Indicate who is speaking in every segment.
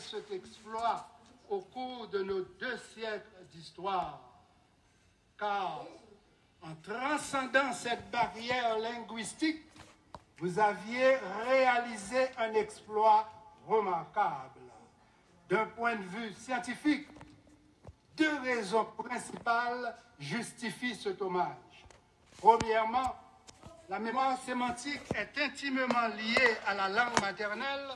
Speaker 1: cet exploit au cours de nos 2 siècles d'histoire. Car en transcendant cette barrière linguistique, vous aviez réalisé un exploit remarquable. D'un point de vue scientifique, 2 raisons principales justifient cet hommage. Premièrement, la mémoire sémantique est intimement liée à la langue maternelle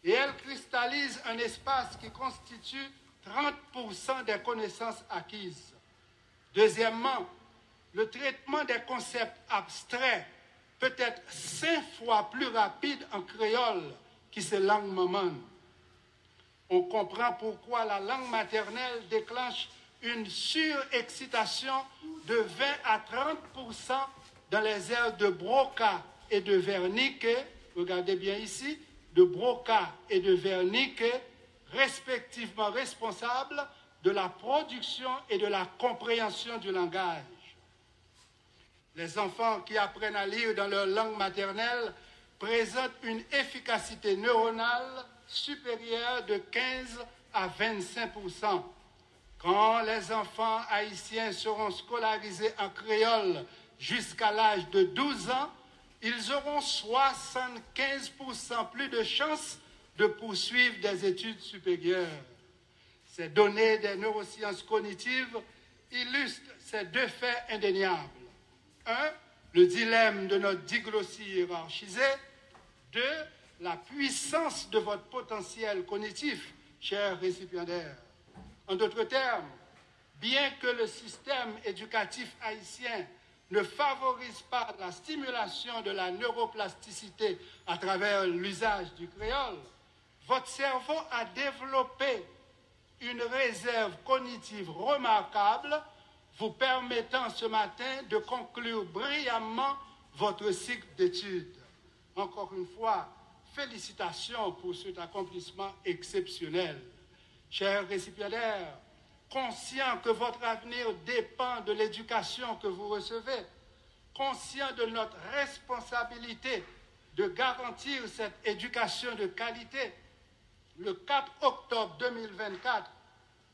Speaker 1: et elle cristallise un espace qui constitue 30% des connaissances acquises. Deuxièmement, le traitement des concepts abstraits peut être 5 fois plus rapide en créole que ses langues maman. On comprend pourquoi la langue maternelle déclenche une surexcitation de 20 à 30% dans les aires de Broca et de Wernicke, regardez bien ici, de Broca et de Wernicke, respectivement responsables de la production et de la compréhension du langage. Les enfants qui apprennent à lire dans leur langue maternelle présentent une efficacité neuronale supérieure de 15 à 25%. Quand les enfants haïtiens seront scolarisés en créole jusqu'à l'âge de 12 ans, ils auront 75% plus de chances de poursuivre des études supérieures. Ces données des neurosciences cognitives illustrent ces 2 faits indéniables. 1. Le dilemme de notre diglossie hiérarchisée. 2. La puissance de votre potentiel cognitif, chers récipiendaires. En d'autres termes, bien que le système éducatif haïtien ne favorise pas la stimulation de la neuroplasticité à travers l'usage du créole, votre cerveau a développé une réserve cognitive remarquable vous permettant ce matin de conclure brillamment votre cycle d'études. Encore une fois, félicitations pour cet accomplissement exceptionnel. Chers récipiendaires, conscient que votre avenir dépend de l'éducation que vous recevez, conscient de notre responsabilité de garantir cette éducation de qualité, le 4 octobre 2024,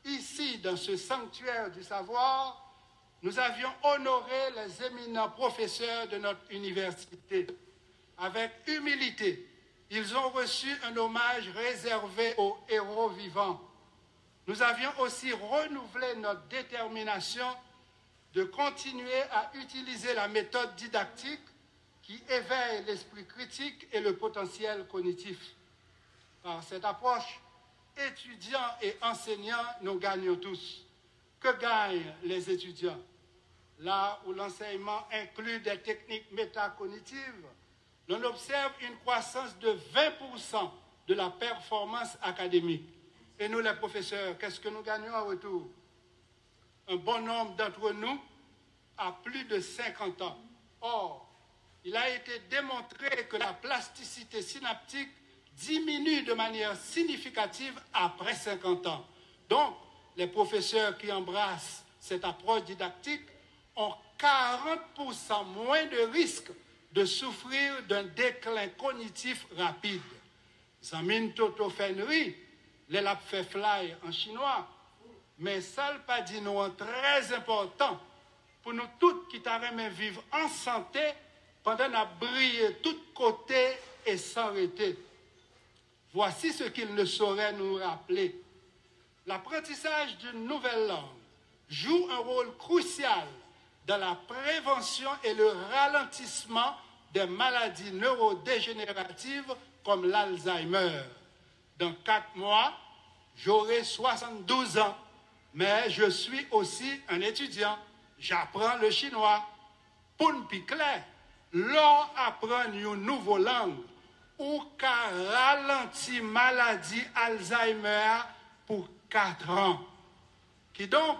Speaker 1: ici dans ce sanctuaire du savoir, nous avions honoré les éminents professeurs de notre université. Avec humilité, ils ont reçu un hommage réservé aux héros vivants. Nous avions aussi renouvelé notre détermination de continuer à utiliser la méthode didactique qui éveille l'esprit critique et le potentiel cognitif. Par cette approche, étudiants et enseignants, nous gagnons tous. Que gagnent les étudiants? Là où l'enseignement inclut des techniques métacognitives, l'on observe une croissance de 20% de la performance académique. Et nous, les professeurs, qu'est-ce que nous gagnons en retour? Un bon nombre d'entre nous a plus de 50 ans. Or, il a été démontré que la plasticité synaptique diminue de manière significative après 50 ans. Donc, les professeurs qui embrassent cette approche didactique ont 40% moins de risques de souffrir d'un déclin cognitif rapide. Zamin Toto Fenri, les l'a fait fly en chinois, mais ça pas dit nous très important pour nous toutes qui t'arrêtent vivre en santé pendant la briller tous côtés et s'arrêter. Voici ce qu'il ne saurait nous rappeler. L'apprentissage d'une nouvelle langue joue un rôle crucial dans la prévention et le ralentissement des maladies neurodégénératives comme l'Alzheimer. Dans 4 mois, j'aurai 72 ans, mais je suis aussi un étudiant. J'apprends le chinois. Pour nous clair, l'on apprend une nouvelle langue ou qu'à ralentir maladie Alzheimer pour 4 ans. Qui donc,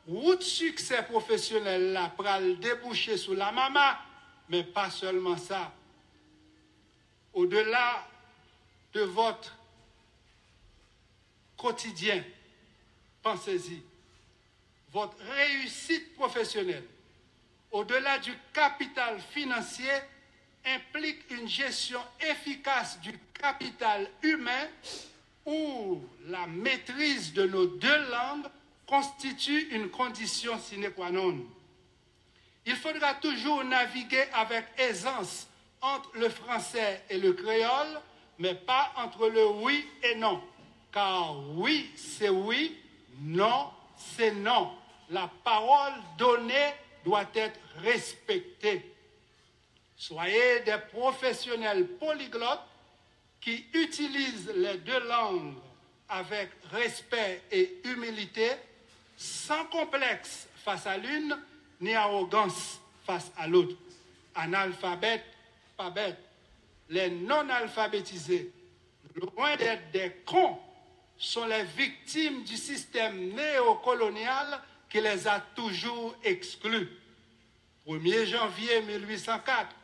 Speaker 1: route succès professionnel là, pour déboucher sous la maman, mais pas seulement ça. Au-delà de votre quotidien, pensez-y, votre réussite professionnelle, au-delà du capital financier, implique une gestion efficace du capital humain où la maîtrise de nos deux langues constitue une condition sine qua non. Il faudra toujours naviguer avec aisance entre le français et le créole, mais pas entre le oui et non. Car oui, c'est oui, non, c'est non. La parole donnée doit être respectée. Soyez des professionnels polyglottes qui utilisent les deux langues avec respect et humilité, sans complexe face à l'une, ni arrogance face à l'autre. Analphabètes, pas bêtes. Les non-alphabétisés, loin d'être des cons, sont les victimes du système néocolonial qui les a toujours exclus. 1er janvier 1804,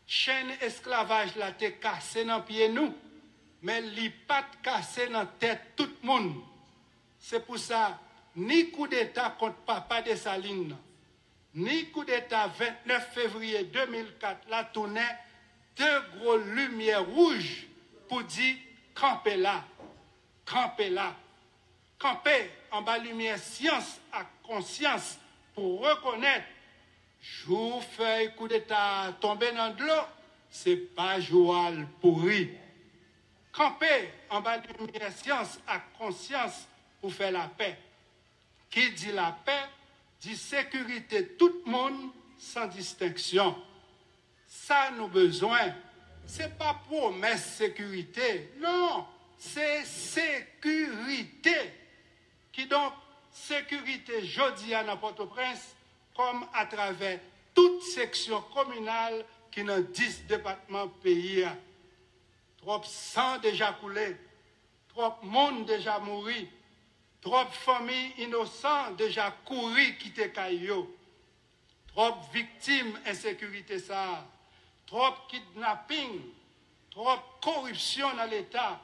Speaker 1: chaîne esclavage la te cassé dans pied nous, mais li pas cassé dans tête tout le monde. C'est pour ça, ni coup d'État contre Papa Dessalines, ni coup d'État 29 février 2004, la tournée deux gros lumières rouges pour dire campez là, campez là, campez en bas lumière science à conscience pour reconnaître jour feuille coup d'État tomber dans de l'eau, c'est pas joual pourri. Camper en bas lumière science à conscience pour faire la paix. Qui dit la paix dit sécurité tout le monde sans distinction. Ça nous besoin, c'est pas promesse sécurité, non, c'est sécurité. Qui donc sécurité jeudi à Port-au-Prince comme à travers toute section communale qui dans 10 départements pays. Trop sang déjà coulé, trop monde déjà mouru, trop familles innocentes déjà couru quitter Caillou, trop victimes insécurité ça, trop kidnapping, trop corruption dans l'État,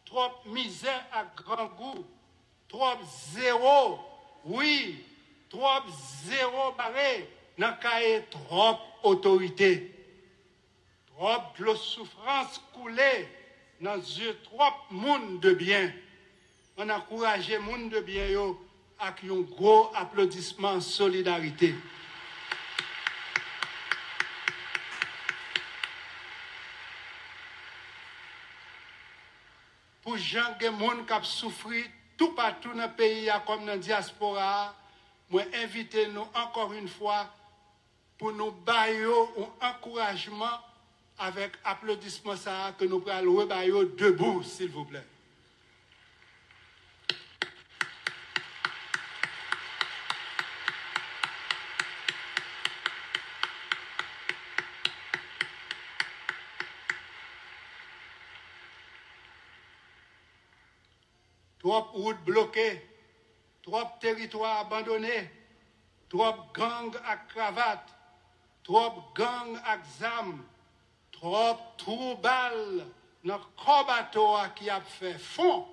Speaker 1: trop misère à grand goût, trop zéro, oui, trop zéro barré, dans cahier trop autorité. Trop de souffrance coulée dans yeux trop monde de bien. On encourage le monde de bien yo avec un gros applaudissement solidarité. Pour gens qui ont souffert tout partout dans le pays comme dans la diaspora, moi invitez nous encore une fois pour nous bailler un encouragement avec applaudissement ça que nous pourrons rebailler debout, s'il vous plaît. Trop routes bloquées, trop territoires abandonnés, trop gangs à cravate, trop gangs à zam, trop troubles dans le bateau qui a fait fond,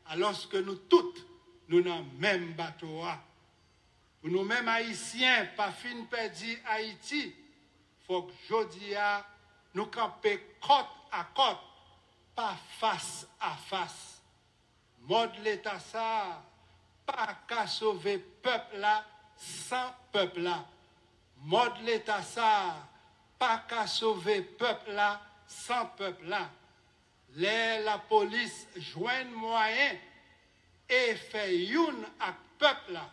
Speaker 1: alors que nous toutes, nous dans le même bateau. Pour nous-mêmes haïtiens, pas fin perdu Haïti, il faut que jodi nous camper côte à côte, pas face à face. Mode l'État ça, pas qu'à sauver peuple là sans peuple là. Mode l'État ça, pas qu'à sauver peuple là sans peuple là. La police joigne moyen et fait une à peuple là.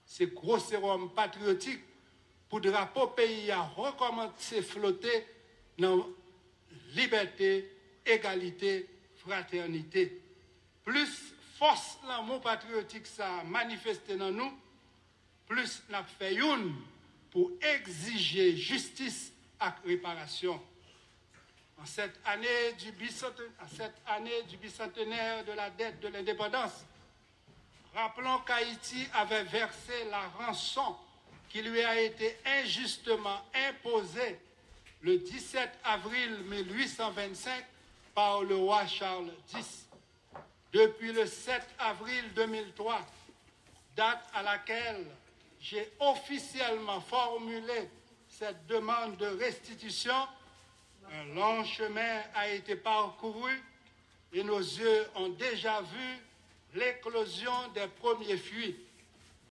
Speaker 1: C'est gros sérum patriotique pour le drapeau pays à recommencer flotter dans liberté, égalité, fraternité. Plus force l'amour patriotique ça manifesté dans nous, plus n'a fait une pour exiger justice et réparation. En cette année du bicentenaire de la dette de l'indépendance, rappelons qu'Haïti avait versé la rançon qui lui a été injustement imposée le 17 avril 1825 par le roi Charles X. Depuis le 7 avril 2003, date à laquelle j'ai officiellement formulé cette demande de restitution, un long chemin a été parcouru, et nos yeux ont déjà vu l'éclosion des premiers fruits.